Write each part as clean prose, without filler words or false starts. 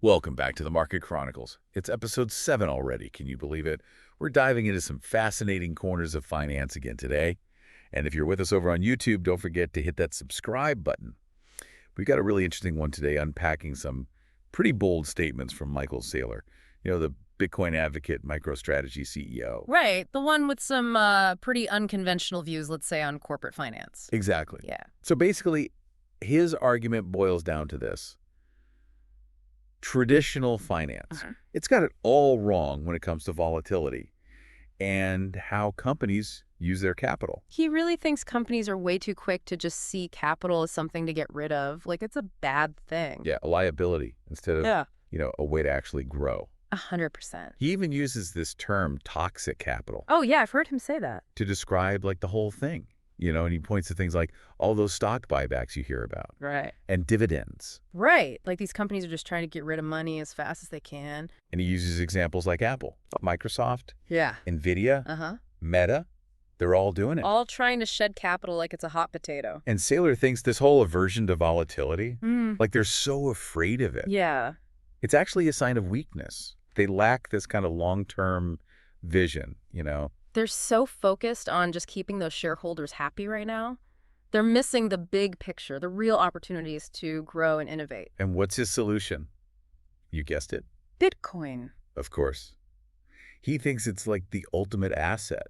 Welcome back to the Market Chronicles. It's episode 7 already. Can you believe it? We're diving into some fascinating corners of finance again today. And if you're with us over on YouTube, don't forget to hit that subscribe button. We've got a really interesting one today, unpacking some pretty bold statements from Michael Saylor, the Bitcoin advocate, MicroStrategy CEO. Right. The one with some pretty unconventional views, let's say, on corporate finance. Exactly. Yeah. So basically, his argument boils down to this. Traditional finance. It's got it all wrong when it comes to volatility and how companies use their capital. He really thinks companies are way too quick to just see capital as something to get rid of. Like, it's a bad thing. Yeah, a liability instead of, a way to actually grow. 100%. He even uses this term toxic capital Oh, yeah, I've heard him say that. to describe like the whole thing. And he points to things like all those stock buybacks you hear about Right. and dividends. Right. Like, these companies are just trying to get rid of money as fast as they can. And he uses examples like Apple, Microsoft, Yeah. Nvidia, Meta. They're all doing it. All trying to shed capital like it's a hot potato. And Saylor thinks this whole aversion to volatility, like they're so afraid of it. Yeah. It's actually a sign of weakness. They lack this kind of long-term vision. They're so focused on just keeping those shareholders happy right now. They're missing the big picture, the real opportunities to grow and innovate. And what's his solution? You guessed it. Bitcoin. Of course. He thinks it's like the ultimate asset,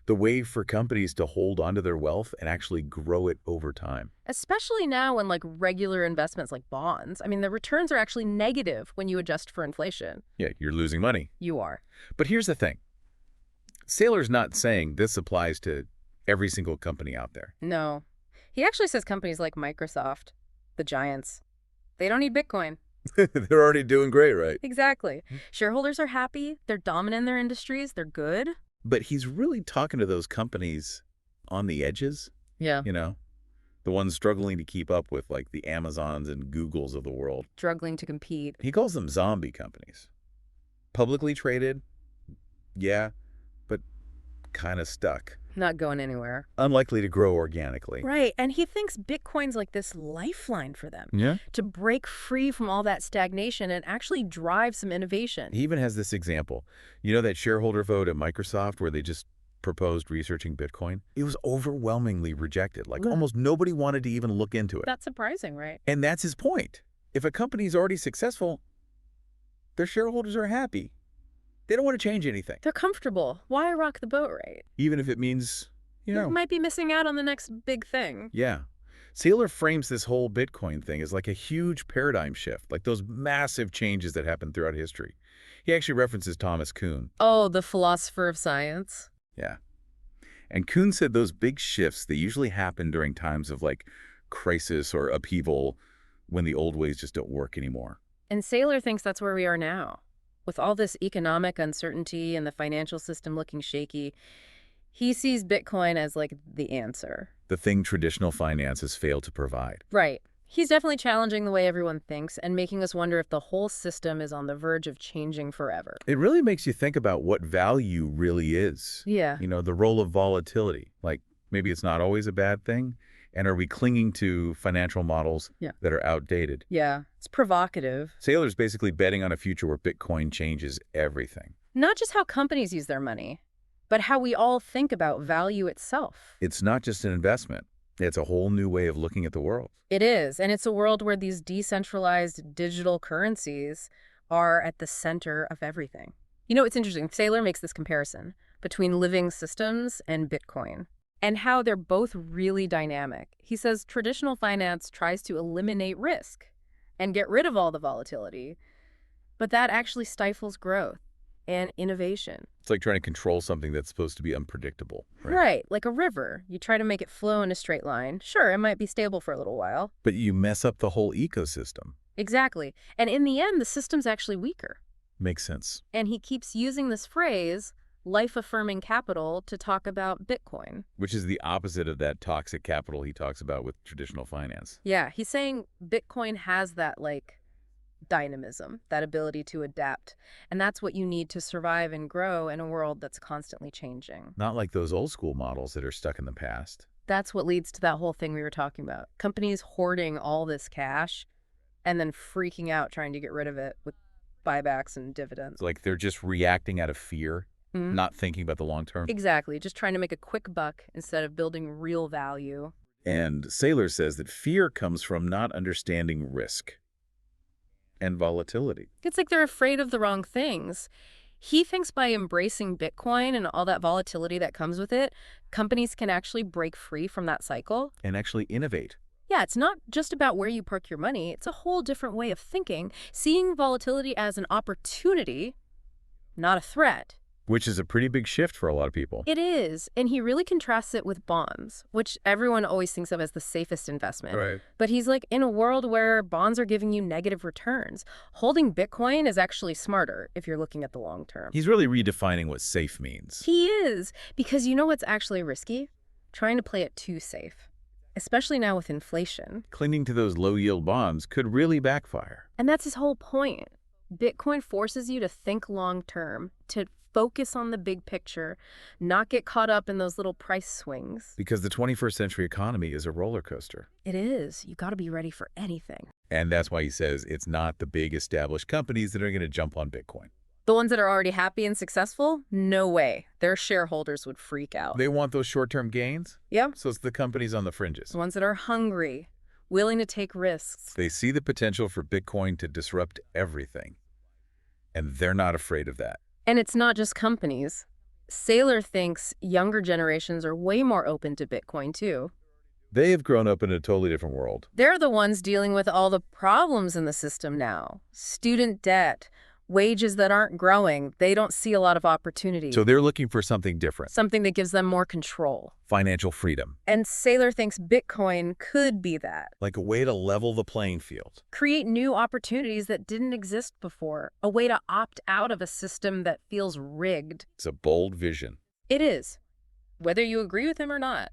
the way for companies to hold onto their wealth and actually grow it over time. Especially now when regular investments like bonds, the returns are actually negative when you adjust for inflation. Yeah, you're losing money. You are. But here's the thing. Saylor's not saying this applies to every single company out there. No. He actually says companies like Microsoft, the giants, they don't need Bitcoin. They're already doing great, right? Exactly. Shareholders are happy. They're dominant in their industries. They're good. But he's really talking to those companies on the edges. Yeah. The ones struggling to keep up with like the Amazons and Googles of the world. Struggling to compete. He calls them zombie companies. Publicly traded, yeah, but kind of stuck. Not going anywhere. Unlikely to grow organically. Right. And he thinks Bitcoin's like this lifeline for them. Yeah. To break free from all that stagnation and actually drive some innovation. He even has this example. That shareholder vote at Microsoft where they just proposed researching Bitcoin? It was overwhelmingly rejected. Like almost nobody wanted to even look into it. That's surprising, right? And that's his point. If a company's already successful, their shareholders are happy. They don't want to change anything. They're comfortable. Why rock the boat, right? Even if it means, You might be missing out on the next big thing. Yeah. Saylor frames this whole Bitcoin thing as like a huge paradigm shift, like those massive changes that happened throughout history. He actually references Thomas Kuhn. Oh, the philosopher of science. Yeah. And Kuhn said those big shifts, they usually happen during times of like crisis or upheaval when the old ways just don't work anymore. And Saylor thinks that's where we are now. With all this economic uncertainty and the financial system looking shaky, he sees Bitcoin as like the answer. The thing traditional finance has failed to provide. Right. He's definitely challenging the way everyone thinks and making us wonder if the whole system is on the verge of changing forever. It really makes you think about what value really is. Yeah. The role of volatility. Like maybe it's not always a bad thing. And are we clinging to financial models that are outdated? Yeah. It's provocative. Saylor's basically betting on a future where Bitcoin changes everything. Not just how companies use their money, but how we all think about value itself. It's not just an investment. It's a whole new way of looking at the world. It is, and it's a world where these decentralized digital currencies are at the center of everything. It's interesting. Saylor makes this comparison between living systems and Bitcoin and how they're both really dynamic. He says traditional finance tries to eliminate risk and get rid of all the volatility, but that actually stifles growth and innovation. It's like trying to control something that's supposed to be unpredictable. Right, like a river. You try to make it flow in a straight line. Sure, it might be stable for a little while. But you mess up the whole ecosystem. Exactly. And in the end, the system's actually weaker. Makes sense. And he keeps using this phrase, life-affirming capital, to talk about Bitcoin. Which is the opposite of that toxic capital he talks about with traditional finance. Yeah, he's saying Bitcoin has that, dynamism, that ability to adapt. And that's what you need to survive and grow in a world that's constantly changing. Not like those old school models that are stuck in the past. That's what leads to that whole thing we were talking about. Companies hoarding all this cash and then freaking out trying to get rid of it with buybacks and dividends. Like they're just reacting out of fear, Mhm. not thinking about the long term. Exactly, just trying to make a quick buck instead of building real value. And Saylor says that fear comes from not understanding risk and volatility. It's like they're afraid of the wrong things. He thinks by embracing Bitcoin and all that volatility that comes with it, companies can actually break free from that cycle. And actually innovate. Yeah, it's not just about where you park your money. It's a whole different way of thinking, seeing volatility as an opportunity, not a threat. Which is a pretty big shift for a lot of people. It is, and he really contrasts it with bonds, which everyone always thinks of as the safest investment. Right. But he's like, in a world where bonds are giving you negative returns, holding Bitcoin is actually smarter if you're looking at the long term. He's really redefining what safe means. He is, because you know what's actually risky? Trying to play it too safe, especially now with inflation. Clinging to those low-yield bonds could really backfire. And that's his whole point. Bitcoin forces you to think long term, to focus on the big picture, not get caught up in those little price swings. Because the 21st century economy is a roller coaster. It is. You got to be ready for anything. And that's why he says it's not the big established companies that are going to jump on Bitcoin. The ones that are already happy and successful? No way. Their shareholders would freak out. They want those short-term gains? Yep. So it's the companies on the fringes. The ones that are hungry, willing to take risks. They see the potential for Bitcoin to disrupt everything. And they're not afraid of that. And it's not just companies. Saylor thinks younger generations are way more open to Bitcoin, too. They have grown up in a totally different world. They're the ones dealing with all the problems in the system now. Student debt, wages that aren't growing. They don't see a lot of opportunity. So they're looking for something different. Something that gives them more control. Financial freedom. And Saylor thinks Bitcoin could be that. Like a way to level the playing field. Create new opportunities that didn't exist before. A way to opt out of a system that feels rigged. It's a bold vision. It is. Whether you agree with him or not.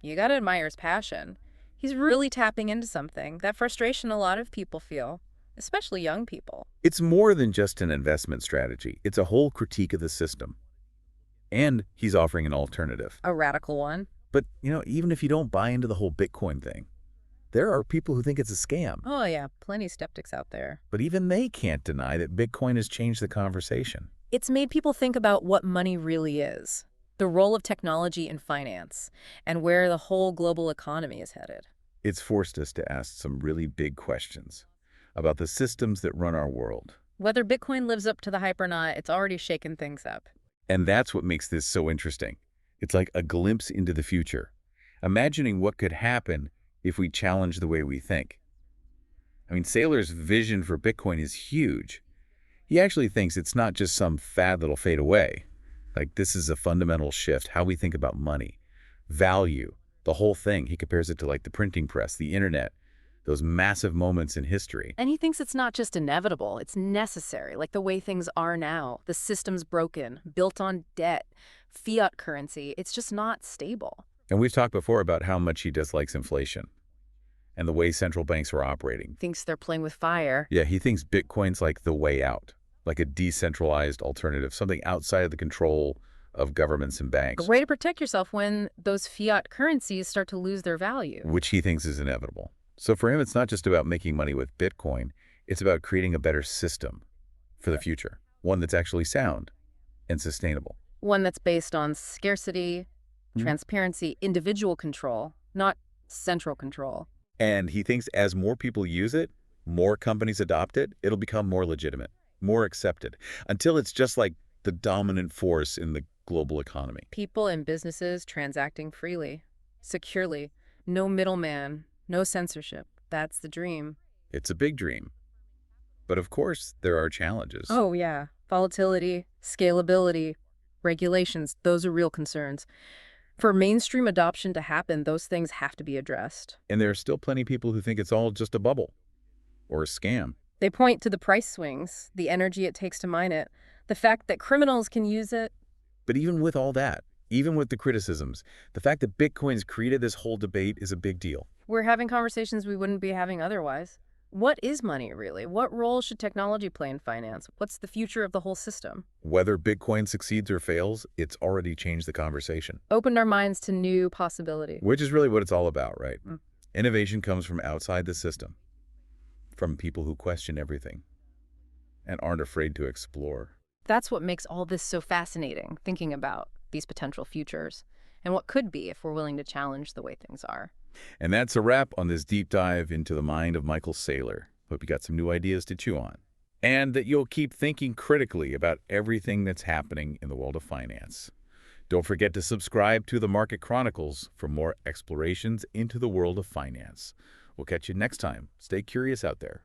You gotta admire his passion. He's really tapping into something, that frustration a lot of people feel, especially young people. It's more than just an investment strategy. It's a whole critique of the system. And he's offering an alternative. A radical one. But, even if you don't buy into the whole Bitcoin thing, there are people who think it's a scam. Oh yeah, plenty of skeptics out there. But even they can't deny that Bitcoin has changed the conversation. It's made people think about what money really is, the role of technology in finance, and where the whole global economy is headed. It's forced us to ask some really big questions about the systems that run our world. Whether Bitcoin lives up to the hype or not, it's already shaken things up. And that's what makes this so interesting. It's like a glimpse into the future, imagining what could happen if we challenge the way we think. I mean, Saylor's vision for Bitcoin is huge. He actually thinks it's not just some fad that'll fade away. Like, this is a fundamental shift, how we think about money, value, the whole thing. He compares it to like the printing press, the internet, those massive moments in history. And he thinks it's not just inevitable, it's necessary, like the way things are now. The system's broken, built on debt, fiat currency. It's just not stable. And we've talked before about how much he dislikes inflation and the way central banks are operating. Thinks they're playing with fire. Yeah, he thinks Bitcoin's like the way out, like a decentralized alternative, something outside of the control of governments and banks. A way to protect yourself when those fiat currencies start to lose their value. Which he thinks is inevitable. So for him, it's not just about making money with Bitcoin. It's about creating a better system for the future, one that's actually sound and sustainable. One that's based on scarcity, transparency, individual control, not central control. And he thinks as more people use it, more companies adopt it, it'll become more legitimate, more accepted, until it's just like the dominant force in the global economy. People and businesses transacting freely, securely, no middleman, no censorship. That's the dream. It's a big dream. But of course, there are challenges. Oh, yeah. Volatility, scalability, regulations, those are real concerns. For mainstream adoption to happen, those things have to be addressed. And there are still plenty of people who think it's all just a bubble or a scam. They point to the price swings, the energy it takes to mine it, the fact that criminals can use it. But even with all that, even with the criticisms, the fact that Bitcoin's created this whole debate is a big deal. We're having conversations we wouldn't be having otherwise. What is money, really? What role should technology play in finance? What's the future of the whole system? Whether Bitcoin succeeds or fails, it's already changed the conversation. Opened our minds to new possibility. Which is really what it's all about, right? Innovation comes from outside the system. from people who question everything and aren't afraid to explore. That's what makes all this so fascinating, thinking about these potential futures and what could be if we're willing to challenge the way things are. And that's a wrap on this deep dive into the mind of Michael Saylor. Hope you got some new ideas to chew on. And that you'll keep thinking critically about everything that's happening in the world of finance. Don't forget to subscribe to the Market Chronicles for more explorations into the world of finance. We'll catch you next time. Stay curious out there.